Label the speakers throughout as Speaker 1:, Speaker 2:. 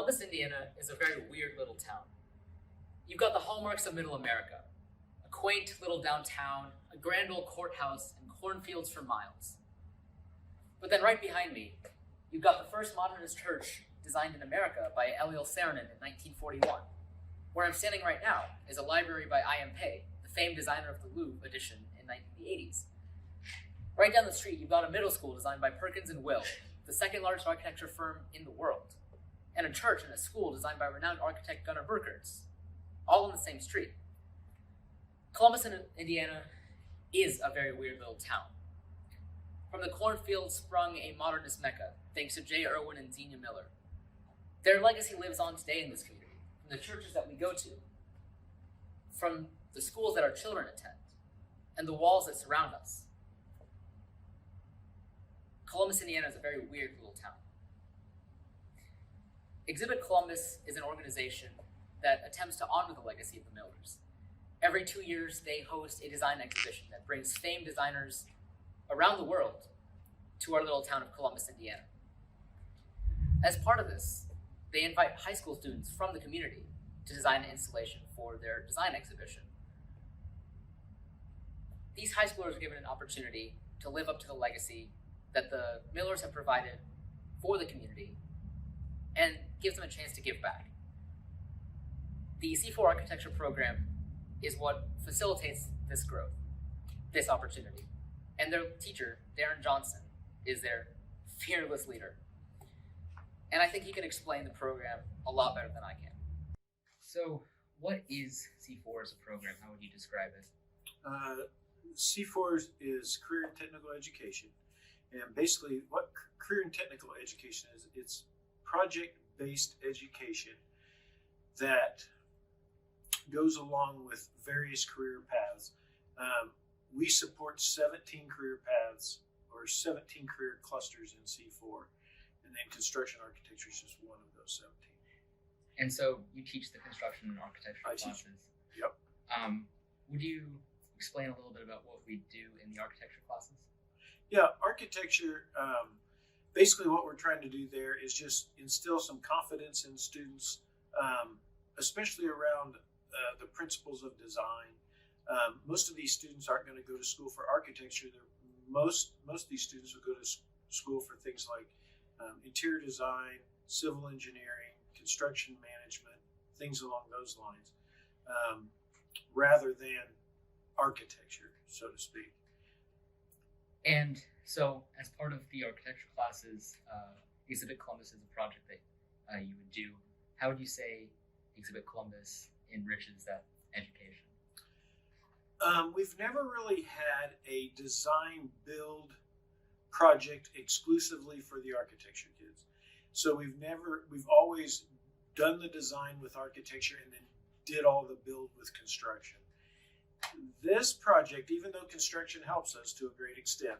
Speaker 1: Columbus, Indiana is a very weird little town. You've got the hallmarks of Middle America, a quaint little downtown, a grand old courthouse, and cornfields for miles. But then right behind me, you've got the first modernist church designed in America by Eliel Saarinen in 1941. Where I'm standing right now is a library by I.M. Pei, the famed designer of the Louvre edition in the 1980s. Right down the street, you've got a middle school designed by Perkins and Will, the second largest architecture firm in the world, and a church and a school designed by renowned architect Gunnar Burkhardt, all on the same street. Columbus, Indiana is a very weird little town. From the cornfields sprung a modernist mecca, thanks to J. Irwin and Xenia Miller. Their legacy lives on today in this community, from the churches that we go to, from the schools that our children attend, and the walls that surround us. Columbus, Indiana is a very weird little town. Exhibit Columbus is an organization that attempts to honor the legacy of the Millers. Every 2 years, they host a design exhibition that brings famed designers around the world to our little town of Columbus, Indiana. As part of this, they invite high school students from the community to design an installation for their design exhibition. These high schoolers are given an opportunity to live up to the legacy that the Millers have provided for the community and gives them a chance to give back. The C4 architecture program is what facilitates this growth, this opportunity. And their teacher, Darin Johnson, is their fearless leader. And I think he can explain the program a lot better than I can. So, what is C4 as a program? How would you describe it?
Speaker 2: C4 is Career and Technical Education. And basically what Career and Technical Education is, it's project-based education that goes along with various career paths. We support 17 career paths or 17 career clusters in C4, and then construction architecture is just one of those 17.
Speaker 1: And so you teach the construction and architecture classes.
Speaker 2: Yep.
Speaker 1: Would you explain a little bit about what we do in the architecture classes?
Speaker 2: Yeah, architecture, basically what we're trying to do there is just instill some confidence in students, especially around the principles of design. Most of these students aren't going to go to school for architecture. Most of these students will go to school for things like interior design, civil engineering, construction management, things along those lines, rather than architecture, so to speak.
Speaker 1: And so, as part of the architecture classes, Exhibit Columbus is a project that you would do. How would you say Exhibit Columbus enriches that education?
Speaker 2: We've never really had a design build project exclusively for the architecture kids. So we've always done the design with architecture and then did all the build with construction. This project, even though construction helps us to a great extent,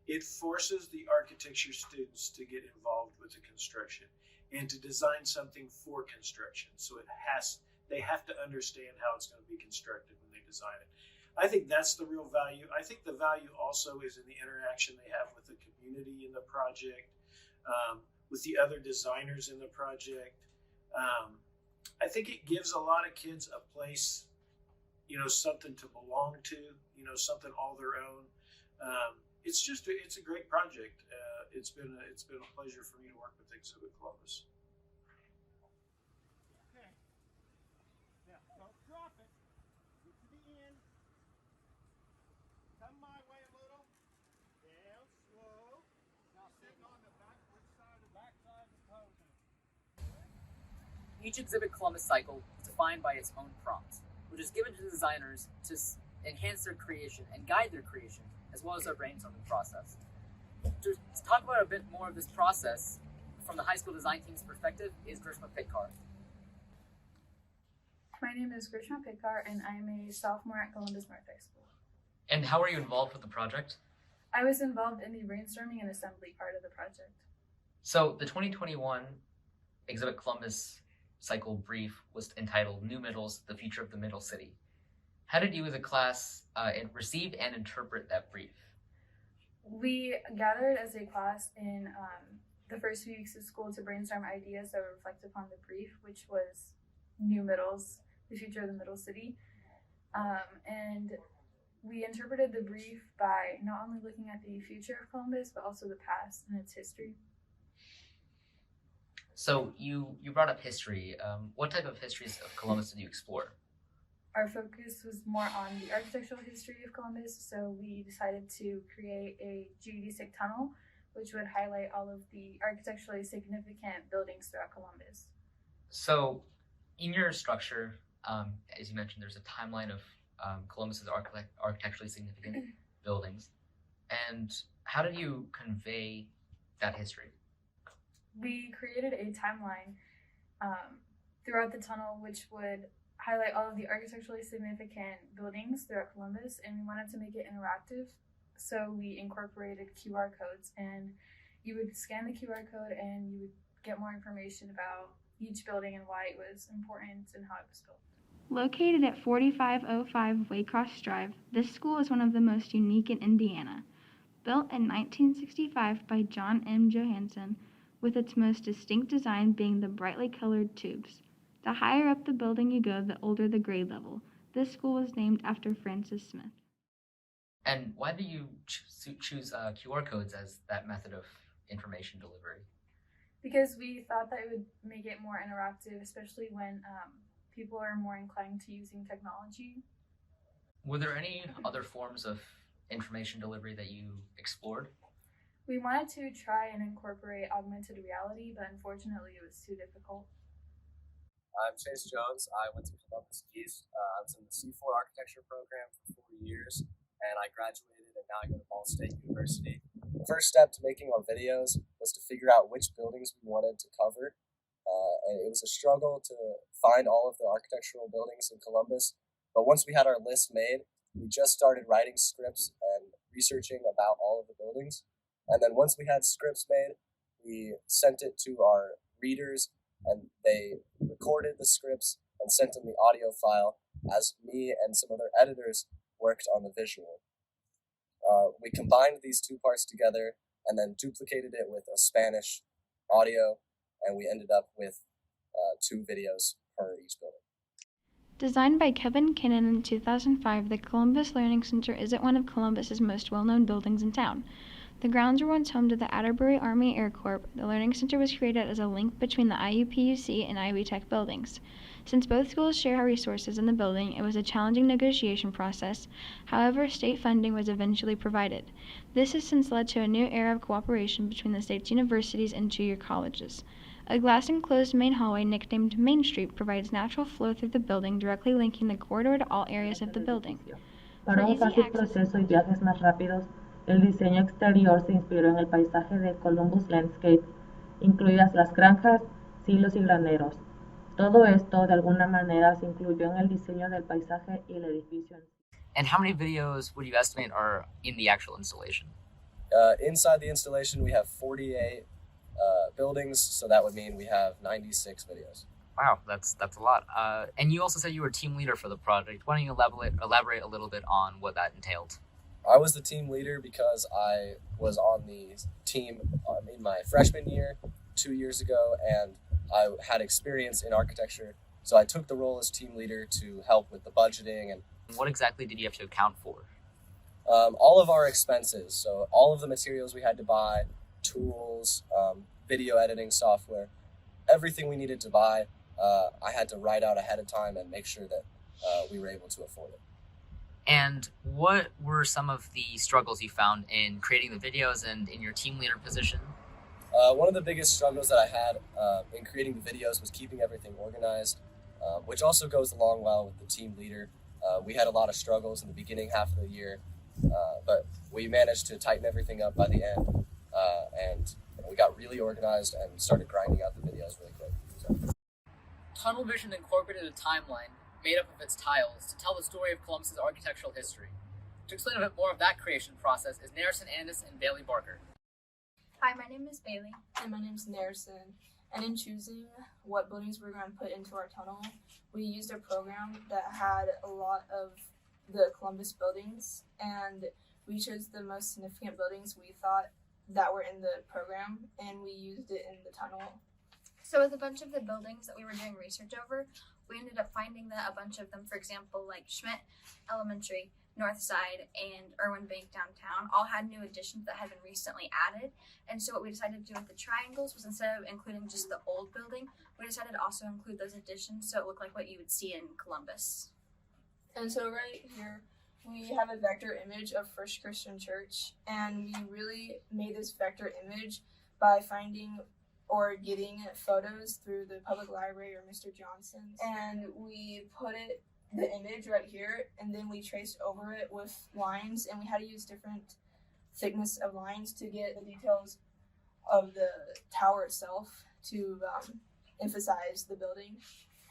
Speaker 2: it forces the architecture students to get involved with the construction and to design something for construction. So they have to understand how it's going to be constructed when they design it. I think that's the real value. I think the value also is in the interaction they have with the community in the project, with the other designers in the project. I think it gives a lot of kids a place, something to belong to, something all their own. It's a great project. It's been a pleasure for me to work with Exhibit Columbus.
Speaker 3: Okay. Now, don't drop it. Get to the end. Come my way a little. Down slow. Now sitting on the backward side of the posing.
Speaker 1: Each Exhibit Columbus cycle is defined by its own prompt, which is given to the designers to enhance their creation and guide their creation, as well as their brainstorming process. To talk about a bit more of this process from the high school design team's perspective is Grishma Pitkar.
Speaker 4: My name is Grishma Pitkar, and I am a sophomore at Columbus North High School.
Speaker 1: And how are you involved with the project?
Speaker 4: I was involved in the brainstorming and assembly part of the project.
Speaker 1: So the 2021 Exhibit Columbus cycle brief was entitled New Middles, the Future of the Middle City. How did you as a class receive and interpret that brief?
Speaker 4: We gathered as a class in the first few weeks of school to brainstorm ideas that would reflect upon the brief, which was new middles, the future of the middle city. And we interpreted the brief by not only looking at the future of Columbus, but also the past and its history.
Speaker 1: So you brought up history. What type of histories of Columbus did you explore?
Speaker 4: Our focus was more on the architectural history of Columbus, so we decided to create a geodesic tunnel, which would highlight all of the architecturally significant buildings throughout Columbus.
Speaker 1: So in your structure, as you mentioned, there's a timeline of Columbus's architecturally significant buildings. And how did you convey that history?
Speaker 4: We created a timeline throughout the tunnel, which would highlight all of the architecturally significant buildings throughout Columbus, and we wanted to make it interactive. So we incorporated QR codes, and you would scan the QR code and you would get more information about each building and why it was important and how it was built.
Speaker 5: Located at 4505 Waycross Drive, this school is one of the most unique in Indiana. Built in 1965 by John M. Johansson, with its most distinct design being the brightly colored tubes. The higher up the building you go, the older the grade level. This school was named after Francis Smith.
Speaker 1: And why did you choose QR codes as that method of information delivery?
Speaker 4: Because we thought that it would make it more interactive, especially when people are more inclined to using technology.
Speaker 1: Were there any other forms of information delivery that you explored?
Speaker 4: We wanted to try and incorporate augmented reality, but unfortunately it was too difficult.
Speaker 6: I'm Chase Jones. I went to Columbus East. I was in the C4 architecture program for 4 years, and I graduated, and now I go to Ball State University. The first step to making our videos was to figure out which buildings we wanted to cover. And it was a struggle to find all of the architectural buildings in Columbus. But once we had our list made, we just started writing scripts and researching about all of the buildings. And then once we had scripts made, we sent it to our readers, and they recorded the scripts and sent in the audio file as me and some other editors worked on the visual. We combined these two parts together and then duplicated it with a Spanish audio, and we ended up with 2 videos per each building.
Speaker 5: Designed by Kevin Kinnan in 2005, the Columbus Learning Center isn't one of Columbus's most well-known buildings in town. The grounds were once home to the Atterbury Army Air Corps. The Learning Center was created as a link between the IUPUC and Ivy Tech buildings. Since both schools share resources in the building, it was a challenging negotiation process. However, state funding was eventually provided. This has since led to a new era of cooperation between the state's universities and 2-year colleges. A glass-enclosed main hallway nicknamed Main Street provides natural flow through the building, directly linking the corridor to all areas of the building.
Speaker 7: Para un fácil proceso y viajes más rápidos, el diseño exterior se inspiró en el paisaje de Columbus Landscape, incluidas las granjas, silos y graneros. Todo esto, de alguna manera, se incluyó en el diseño del paisaje y el edificio.
Speaker 1: And how many videos would you estimate are in the actual installation?
Speaker 6: Inside the installation, we have 48 buildings, so that would mean we have 96 videos.
Speaker 1: Wow, that's a lot. And you also said you were team leader for the project. Why don't you elaborate a little bit on what that entailed?
Speaker 6: I was the team leader because I was on the team in my freshman year 2 years ago, and I had experience in architecture, so I took the role as team leader to help with the budgeting. And
Speaker 1: what exactly did you have to account for?
Speaker 6: All of our expenses, so all of the materials we had to buy, tools, video editing software, everything we needed to buy, I had to write out ahead of time and make sure that we were able to afford it.
Speaker 1: And what were some of the struggles you found in creating the videos and in your team leader position?
Speaker 6: One of the biggest struggles that I had in creating the videos was keeping everything organized, which also goes along well with the team leader. We had a lot of struggles in the beginning half of the year, but we managed to tighten everything up by the end, and we got really organized and started grinding out the videos really quick. So.
Speaker 1: Tunnel Vision incorporated a timeline made up of its tiles to tell the story of Columbus's architectural history. To explain a bit more of that creation process is Naricyn Andis and Bailey Barker.
Speaker 4: Hi, my name is Bailey.
Speaker 8: And my name's Naricyn. And in choosing what buildings we're going to put into our tunnel, we used a program that had a lot of the Columbus buildings, and we chose the most significant buildings we thought that were in the program, and we used it in the tunnel.
Speaker 9: So with a bunch of the buildings that we were doing research over, we ended up finding that a bunch of them, for example, like Schmidt Elementary, North Side, and Irwin Bank downtown, all had new additions that had been recently added. And so what we decided to do with the triangles was, instead of including just the old building, we decided to also include those additions so it looked like what you would see in Columbus.
Speaker 8: And so right here, we have a vector image of First Christian Church, and we really made this vector image by finding or getting photos through the public library or Mr. Johnson's. And we put the image right here, and then we traced over it with lines, and we had to use different thickness of lines to get the details of the tower itself to emphasize the building.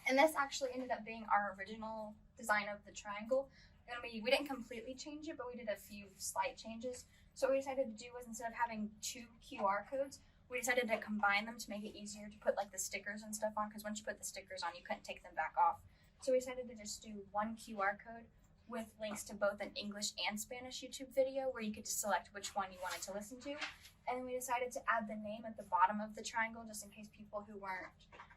Speaker 9: And this actually ended up being our original design of the triangle. And we didn't completely change it, but we did a few slight changes. So what we decided to do was, instead of having 2 QR codes, we decided to combine them to make it easier to put like the stickers and stuff on, because once you put the stickers on, you couldn't take them back off. So we decided to just do 1 QR code with links to both an English and Spanish YouTube video, where you could just select which one you wanted to listen to. And then we decided to add the name at the bottom of the triangle, just in case people who weren't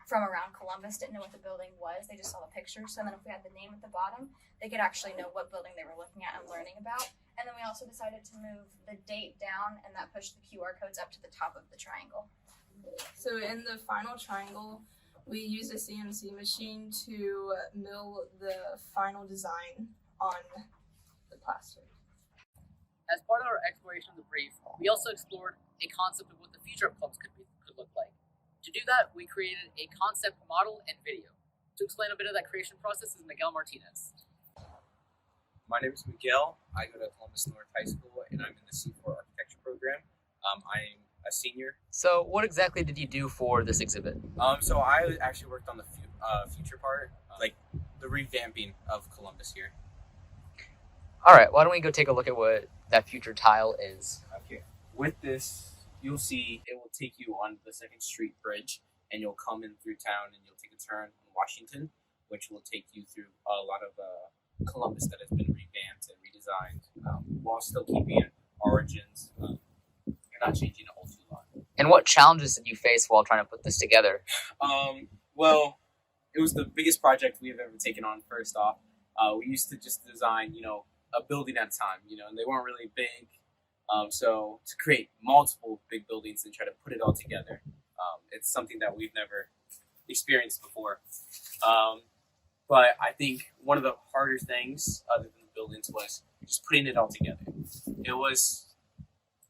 Speaker 9: from around Columbus didn't know what the building was. They just saw the picture. So then if we had the name at the bottom, they could actually know what building they were looking at and learning about. And then we also decided to move the date down, and that pushed the QR codes up to the top of the triangle.
Speaker 8: So in the final triangle, we used a CNC machine to mill the final design on the plastic.
Speaker 1: As part of our exploration of the brief, we also explored a concept of what the future of clubs could look like. To do that, we created a concept model and video. To explain a bit of that creation process is Miguel Martinez.
Speaker 10: My name is Miguel. I go to Columbus North High School, and I'm in the C4 architecture program. I'm a senior.
Speaker 1: So what exactly did you do for this exhibit?
Speaker 10: So I actually worked on the future part, like the revamping of Columbus here.
Speaker 1: All right, why don't we go take a look at what that future tile is?
Speaker 10: Okay. With this, you'll see it will take you on the 2nd Street Bridge, and you'll come in through town, and you'll take a turn on Washington, which will take you through a lot of Columbus that has been revamped and redesigned, while still keeping origins. You're not changing a whole too lot.
Speaker 1: And what challenges did you face while trying to put this together?
Speaker 10: Well, it was the biggest project we have ever taken on. First off, we used to just design, a building at a time, and they weren't really big. So to create multiple big buildings and try to put it all together, it's something that we've never experienced before. But I think one of the harder things, other than the buildings, was just putting it all together.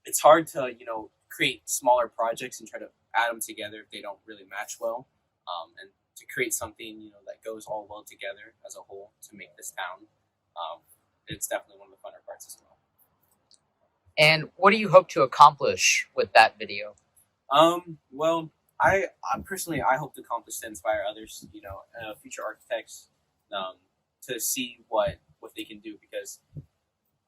Speaker 10: It's hard to, create smaller projects and try to add them together if they don't really match well. And to create something, that goes all well together as a whole to make this town, it's definitely one of the funner parts as well.
Speaker 1: And what do you hope to accomplish with that video?
Speaker 10: Well, I personally, I hope to accomplish to inspire others, future architects, to see what they can do, because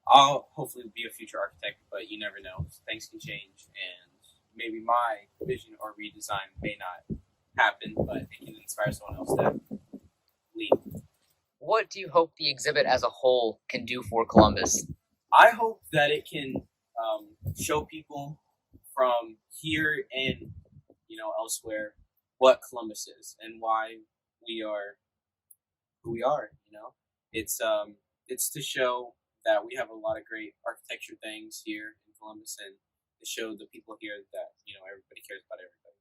Speaker 10: I'll hopefully be a future architect, but you never know. Things can change, and maybe my vision or redesign may not happen, but it can inspire someone else to lead.
Speaker 1: What do you hope the exhibit as a whole can do for Columbus?
Speaker 10: I hope that it can show people from here and elsewhere what Columbus is and why we are who we are. It's to show that we have a lot of great architecture things here in Columbus, and to show the people here that everybody cares about everybody.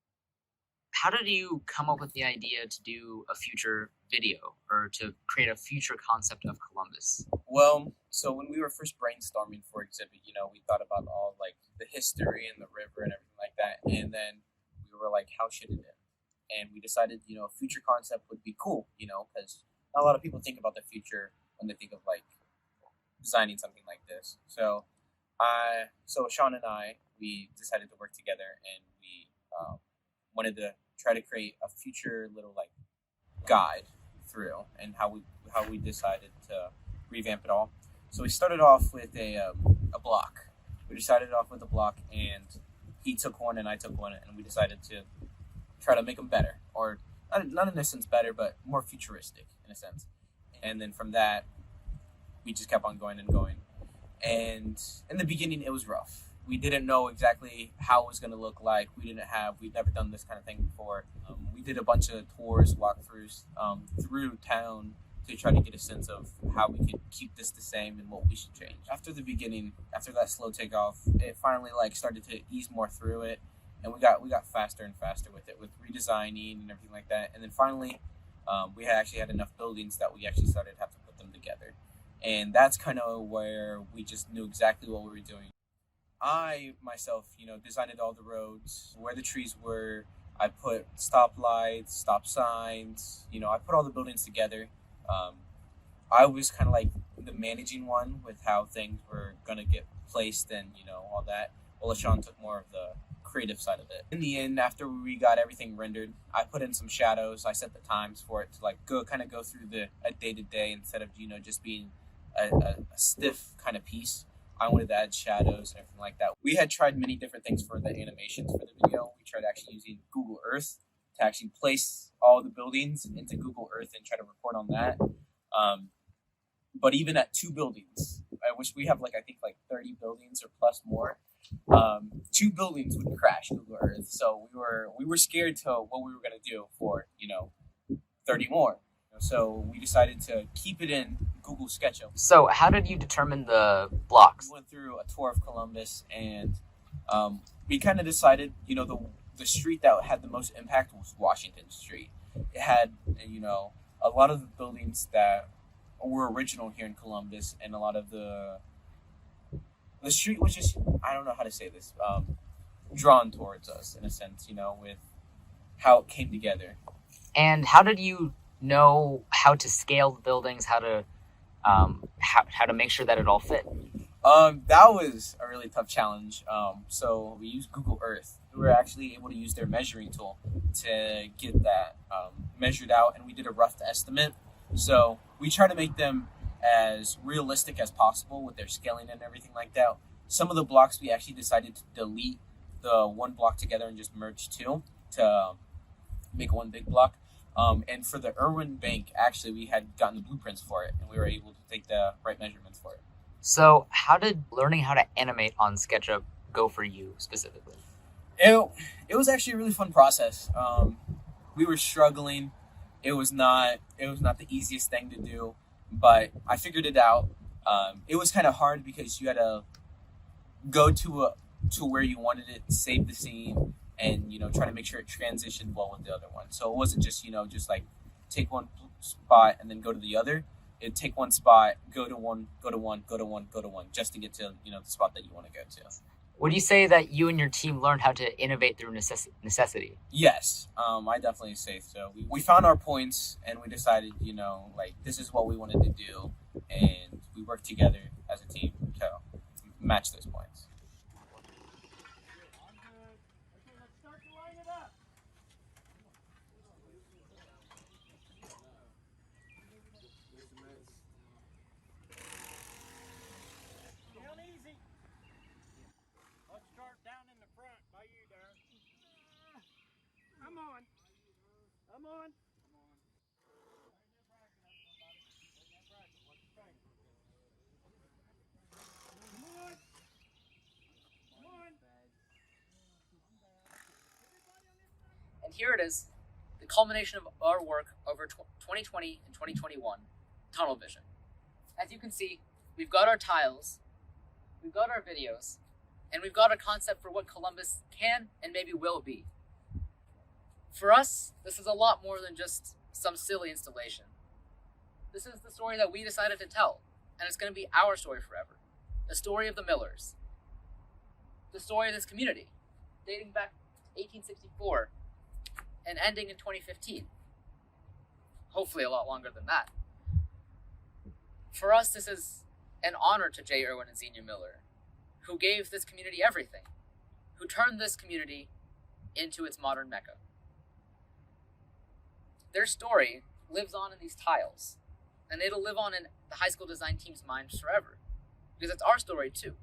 Speaker 1: How did you come up with the idea to do a future video or to create a future concept of Columbus?
Speaker 10: Well, so when we were first brainstorming for exhibit, we thought about all like the history and the river and everything like that, and then we were like, how should it end? And we decided, a future concept would be cool, because not a lot of people think about the future when they think of like designing something like this. So Eshaan and I, we decided to work together, and we wanted to try to create a future little like guide through and how we decided to revamp it all. So we started off with a block. We decided off with a block, and he took one and I took one, and we decided to try to make them better, or not in a sense better, but more futuristic in a sense. And then from that, we just kept on going and going. And in the beginning, it was rough. We didn't know exactly how it was going to look like. We'd never done this kind of thing before. We did a bunch of tours, walkthroughs through town to try to get a sense of how we could keep this the same and what we should change. After the beginning, after that slow takeoff, it finally started to ease more through it, and we got faster and faster with it, with redesigning and everything like that. And then finally, we had enough buildings that we actually started to have to put them together. And that's kind of where we just knew exactly what we were doing. I myself, designed all the roads, where the trees were. I put stoplights, stop signs. I put all the buildings together. I was kind of like the managing one with how things were gonna get placed and all that. Well, Eshaan took more of the creative side of it. In the end, after we got everything rendered, I put in some shadows. I set the times for it to go through a day-to-day instead of just being a stiff kind of piece. I wanted to add shadows and everything like that. We had tried many different things for the animations for the video. We tried actually using Google Earth to actually place all the buildings into Google Earth and try to record on that. But even at 2 buildings, which we have 30 buildings or plus more, 2 buildings would crash Google Earth. So we were scared to what we were gonna do for 30 more. So we decided to keep it in Google SketchUp.
Speaker 1: So how did you determine the blocks?
Speaker 10: We went through a tour of Columbus, and we kind of decided, the street that had the most impact was Washington Street. It had, a lot of the buildings that were original here in Columbus, and a lot of the street was just, I don't know how to say this, drawn towards us in a sense, with how it came together.
Speaker 1: And how did you know how to scale the buildings, how to make sure that it all fit?
Speaker 10: That was a really tough challenge. So we used Google Earth. We were actually able to use their measuring tool to get that measured out, and we did a rough estimate. So we try to make them as realistic as possible with their scaling and everything like that. Some of the blocks we actually decided to delete the one block together and just merge 2 to make one big block. And for the Irwin Bank, actually, we had gotten the blueprints for it, and we were able to take the right measurements for it.
Speaker 1: So how did learning how to animate on SketchUp go for you specifically?
Speaker 10: It was actually a really fun process. We were struggling. It was not the easiest thing to do, but I figured it out. It was kind of hard because you had to go to where you wanted it, save the scene, and try to make sure it transitioned well with the other one. So it wasn't just take one spot and then go to the other. It'd take one spot, go to one, go to one, go to one, go to one, just to get to the spot that you want to go to.
Speaker 1: Would you say that you and your team learned how to innovate through necessity?
Speaker 10: Yes, I definitely say so. We found our points, and we decided this is what we wanted to do, and we worked together as a team to match those points.
Speaker 3: Down easy. Let's start down in the front by you, Darin. I'm on.
Speaker 1: And here it is, the culmination of our work over 2020 and 2021, tunnel vision. As you can see, we've got our tiles, we've got our videos, and we've got a concept for what Columbus can and maybe will be. For us, this is a lot more than just some silly installation. This is the story that we decided to tell, and it's going to be our story forever. The story of the Millers. The story of this community, dating back to 1864 and ending in 2015. Hopefully a lot longer than that. For us, this is an honor to J. Irwin and Xenia Miller, who gave this community everything, who turned this community into its modern Mecca. Their story lives on in these tiles, and it'll live on in the high school design team's minds forever, because it's our story too.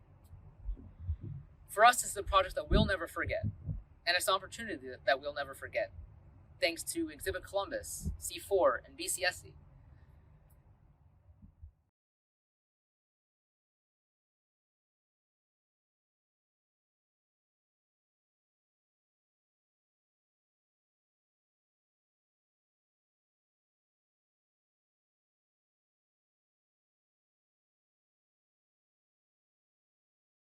Speaker 1: For us, this is a project that we'll never forget, and it's an opportunity that we'll never forget, thanks to Exhibit Columbus, C4, and BCSC.